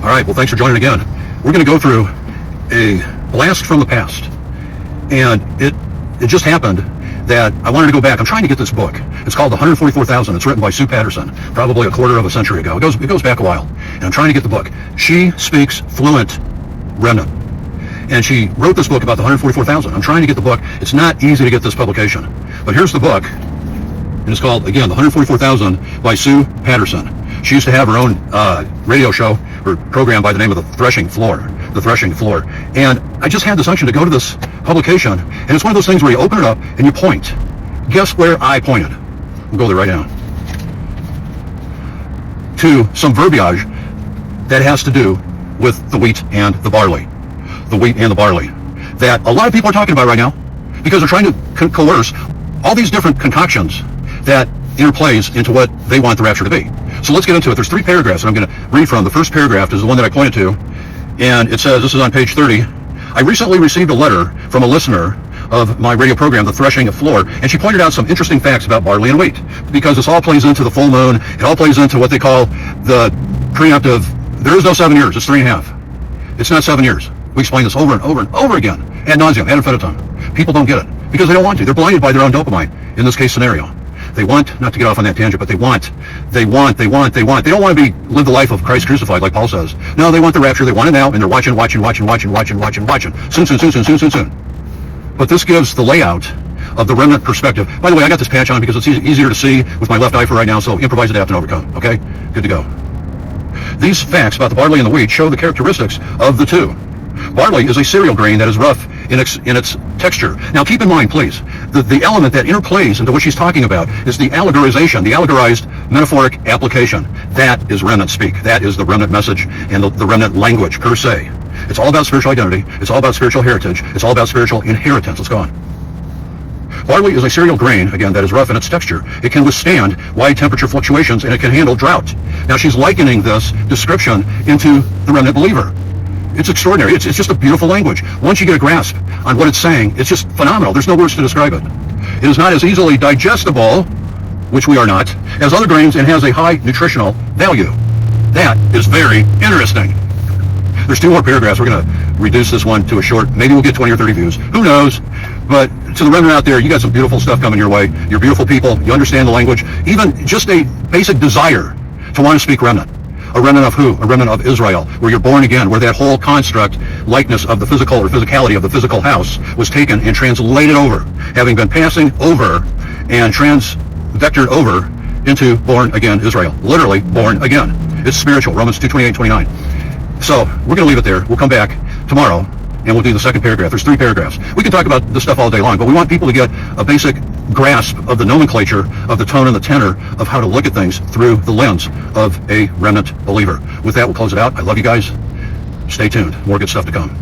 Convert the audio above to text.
All right, well, thanks for joining again. We're going to go through a blast from the past. And it just happened that I wanted to go back. I'm trying to get this book. It's called 144,000. It's written by Sue Patterson, probably a quarter of a century ago. It goes back a while. And I'm trying to get the book. She speaks fluent remnant. And she wrote this book about the 144,000. I'm trying to get the book. It's not easy to get this publication. But here's the book. And it's called, again, the 144,000 by Sue Patterson. She used to have her own radio show or program by the name of The Threshing Floor. And I just had this unction to go to this publication, and it's one of those things where you open it up and you point. Guess where I pointed? We'll go there right now. To some verbiage that has to do with the wheat and the barley. The wheat and the barley. That a lot of people are talking about right now because they're trying to coerce all these different concoctions that interplays into what they want the rapture to be. So let's get into it. There's 3 paragraphs that I'm going to read from. The first paragraph is the one that I pointed to, and it says, this is on page 30, I recently received a letter from a listener of my radio program, The Threshing Floor, and she pointed out some interesting facts about barley and wheat, because this all plays into the full moon. It all plays into what they call the preemptive. There is no 7 years. It's 3.5. It's not 7 years. We explain this over and over and over again, ad nauseum, ad infinitum. People don't get it because they don't want to. They're blinded by their own dopamine in this case scenario. They want, not to get off on that tangent, but they don't want to live the life of Christ crucified, like Paul says. No, they want the rapture. They want it now, and they're watching. Soon. But this gives the layout of the remnant perspective. By the way, I got this patch on because it's easier to see with my left eye for right now, so improvise, adapt, and overcome. Okay? Good to go. These facts about the barley and the wheat show the characteristics of the two. Barley is a cereal grain that is rough in its texture. Now keep in mind, please, the element that interplays into what she's talking about is the allegorization, the allegorized metaphoric application. That is remnant speak. That is the remnant message and the remnant language per se. It's all about spiritual identity. It's all about spiritual heritage. It's all about spiritual inheritance. Let's go on. Barley is a cereal grain, again, that is rough in its texture. It can withstand wide temperature fluctuations, and it can handle drought. Now she's likening this description into the remnant believer. It's extraordinary. It's just a beautiful language. Once you get a grasp on what it's saying, it's just phenomenal. There's no words to describe it. It is not as easily digestible, which we are not, as other grains, and has a high nutritional value. That is very interesting. There's 2 more paragraphs. We're going to reduce this one to a short. Maybe we'll get 20 or 30 views. Who knows? But to the remnant out there, you got some beautiful stuff coming your way. You're beautiful people. You understand the language. Even just a basic desire to want to speak remnant. A remnant of who? A remnant of Israel, where you're born again, where that whole construct, likeness of the physical or physicality of the physical house was taken and translated over, having been passing over and trans-vectored over into born again Israel. Literally born again. It's spiritual, Romans 2:28-29. So we're going to leave it there. We'll come back tomorrow and we'll do the second paragraph. There's 3 paragraphs. We can talk about this stuff all day long, but we want people to get a basic grasp of the nomenclature, of the tone and the tenor of how to look at things through the lens of a remnant believer. With that, we'll close it out. I love you guys. Stay tuned. More good stuff to come.